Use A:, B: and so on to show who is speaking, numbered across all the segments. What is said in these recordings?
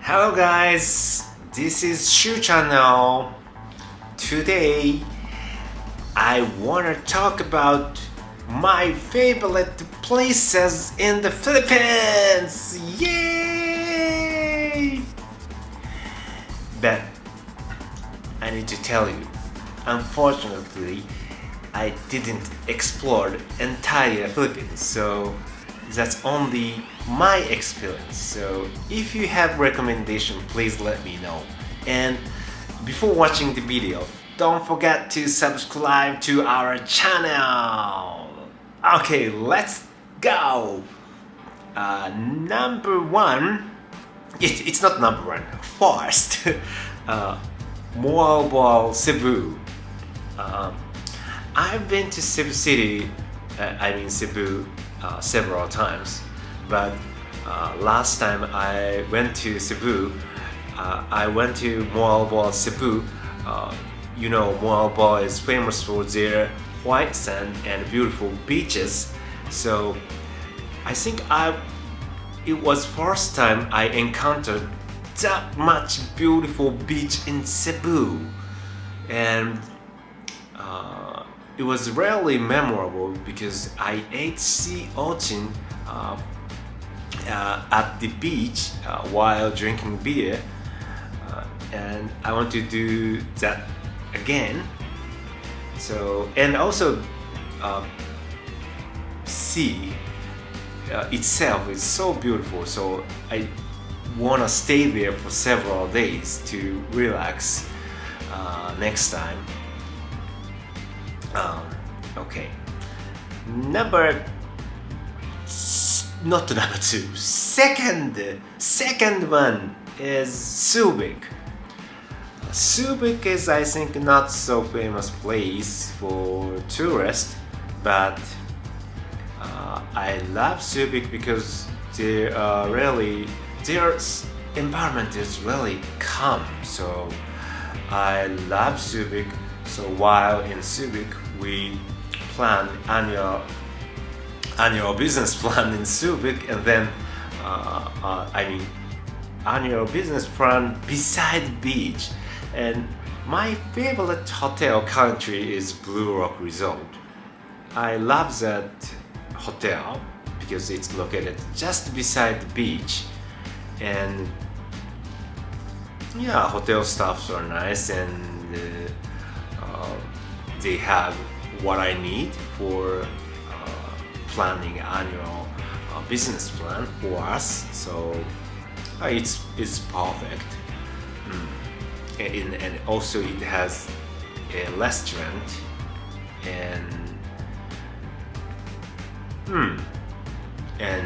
A: Hello guys, this is Shu channel. Today I wanna talk about my favorite places in the Philippines. Yay! But I need to tell you, unfortunately I didn't explore the entire Philippines, so that's only my experience. So if you have recommendation, please let me know. And before watching the video, don't forget to subscribe to our channel. Okay, let's go. Number one, it's not number one. First, MOALBOAL Cebu. I've been to Cebu City, Cebu, several times, but last time I went to Cebu, I went to MOALBOAL Cebu. You know, MOALBOAL is famous for their white sand and beautiful beaches. So I think it was first time I encountered that much beautiful beach in Cebu, and it was really memorable because I ate sea urchin at the beach while drinking beer, and I want to do that again. So, and also sea itself is so beautiful, so I want to stay there for several days to relax next time. Okay, not number two. Second one is SUBIC. SUBIC is, I think, not so famous place for tourists, but I love SUBIC because their environment is really calm. So I love SUBIC. So while in SUBIC, we plan annual business plan in SUBIC, and then annual business plan beside beach. And my favorite hotel country is Blue Rock Resort. I love that hotel because it's located just beside the beach, and yeah, hotel staffs are nice, and they have what I need for planning annual business plan for us. So it's perfect. And also it has a restaurant and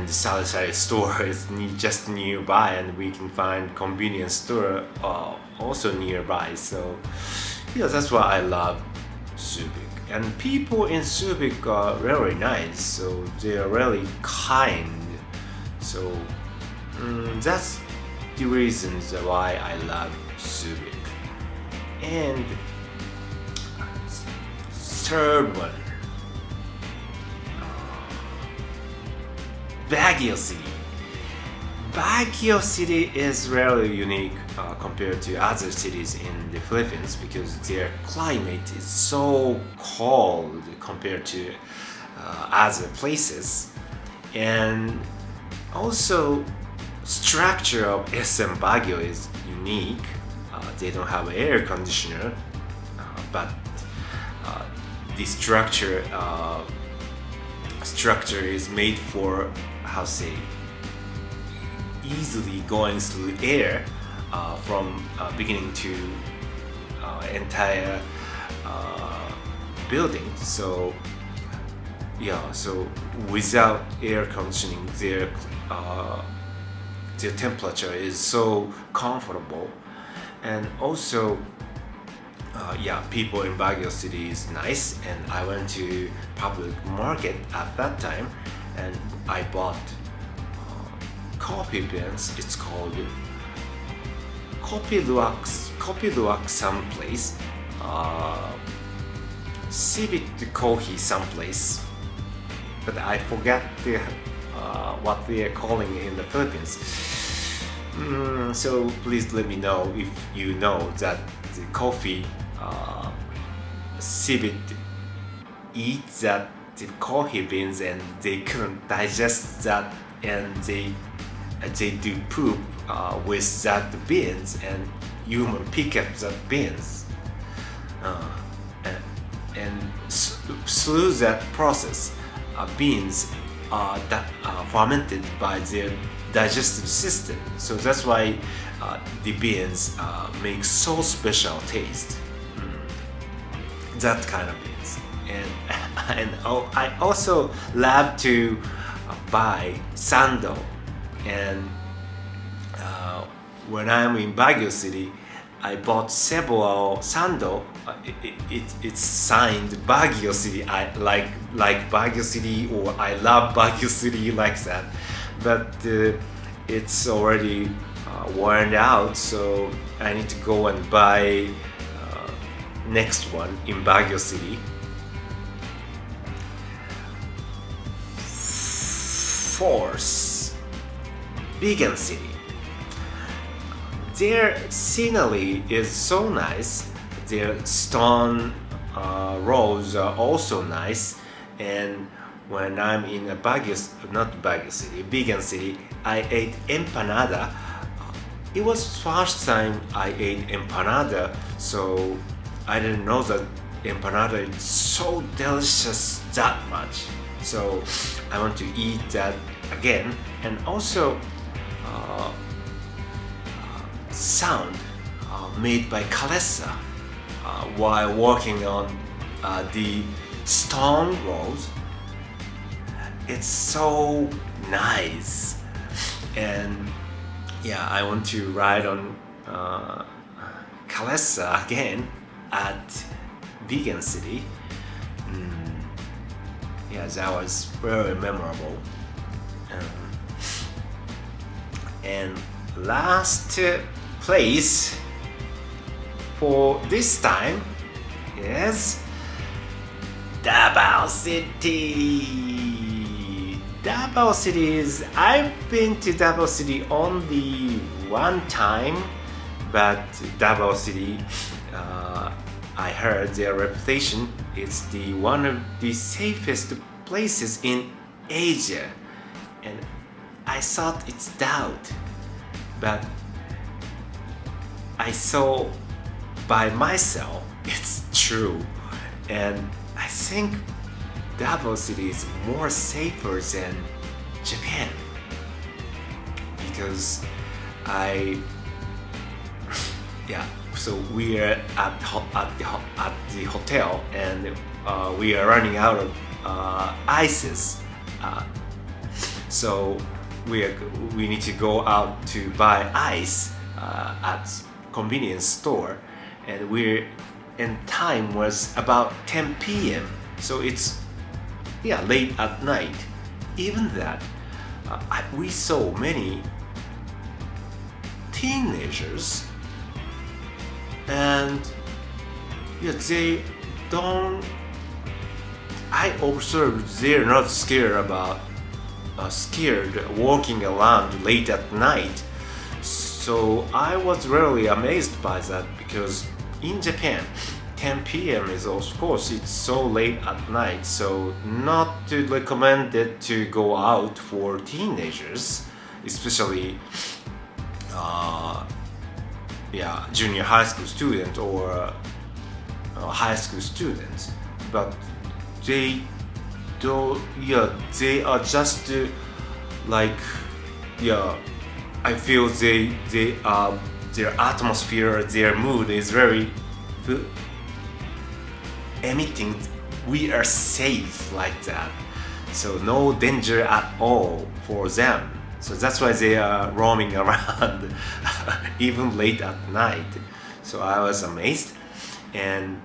A: the sari store is just nearby, and we can find convenience store also nearby. So yeah, that's why I love SUBIC. And people in SUBIC are very nice, so they are really kind. So that's the reasons why I love SUBIC. And third one, Baguio City. Baguio City is really unique compared to other cities in the Philippines because their climate is so cold compared to other places, and also structure of SM Baguio is unique. They don't have air conditioner, but the structure is made for, how say, easily going through air from beginning to entire building. So yeah, so without air conditioning, their temperature is so comfortable. And also yeah, people in Baguio City is nice, and I went to public market at that time, and I bought coffee beans. It's called Kopi Luwak someplace, Civic Coffee someplace, but I forget what they are calling in the Philippines. So please let me know if you know that the coffee CBIT eat that the coffee beans and they couldn't digest that, and they do poop with that beans, and human pick up the beans and through that process beans are fermented by their digestive system. So that's why the beans make so special taste. That kind of beans. And I also love to buy SANDO. And when I'm in Baguio City, I bought several SANDO. It's signed Baguio City. I like Baguio City, or I love Baguio City like that. But it's already worn out, so I need to go and buy next one in Baguio City. Fourth, vegan city. Their scenery is so nice. Their stone roads are also nice. And when I'm in a vegan city, I ate empanada. It was first time I ate empanada, so I didn't know that empanada is so delicious that much. So I want to eat that again. And also sound made by Calessa while walking on the stone roads. It's so nice. And yeah, I want to ride on Calessa again at vegan city. Yeah, that was very memorable. And last place for this time is Davao City. Davao City is, I've been to Davao City only one time, but Davao City, I heard their reputation is one of the safest places in Asia, and I thought it's doubt, but I saw by myself it's true, and I think Davao City is more safer than Japan, because so we are at the hotel, and we are running out of ices, so we need to go out to buy ice at convenience store, and time was about 10 p.m. so it's late at night. Even that, we saw many teenagers, and they don't. I observed they're not scared walking around late at night. So I was really amazed by that, because in Japan 10 p.m. is, of course, it's so late at night, so not to recommend it to go out for teenagers, especially junior high school student or high school students. But they are just I feel their atmosphere, their mood is very emitting, we are safe like that, so no danger at all for them. So that's why they are roaming around even late at night. So I was amazed. And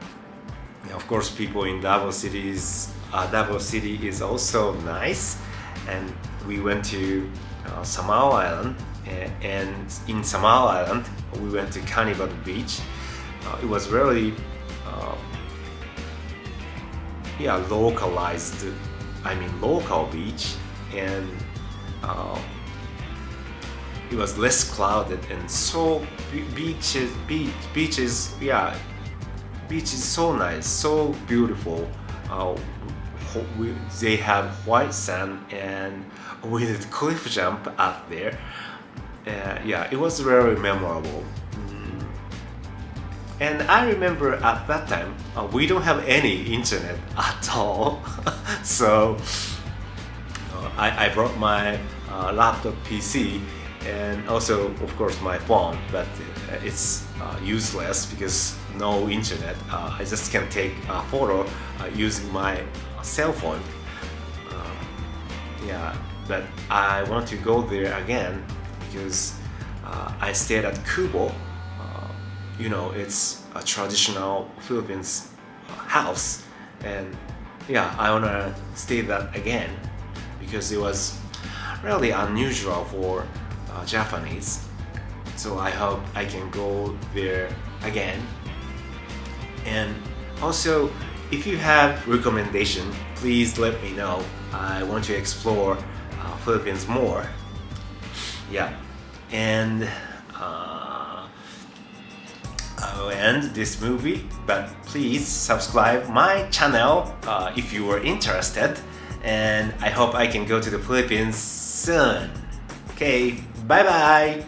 A: of course, people in Davao City is also nice. And we went to Samao Island, and in Samao Island we went to CANIBAD beach. It was really local beach, and it was less crowded and so beaches, yeah, beach is so nice, so beautiful. They have white sand and with cliff jump up there. Yeah, it was very memorable. And I remember at that time we don't have any internet at all. So I brought my laptop PC and also of course my phone, but it's useless because no internet. I just can take a photo using my cell phone. Yeah, but I want to go there again because I stayed at Kubo. You know, it's a traditional Philippines house, and yeah, I wanna stay that again because it was really unusual for Japanese. So I hope I can go there again. And also, if you have recommendation, please let me know. I want to explore Philippines more. Yeah, and I will end this movie, but please subscribe my channel if you are interested, and I hope I can go to the Philippines soon. Okay, bye bye.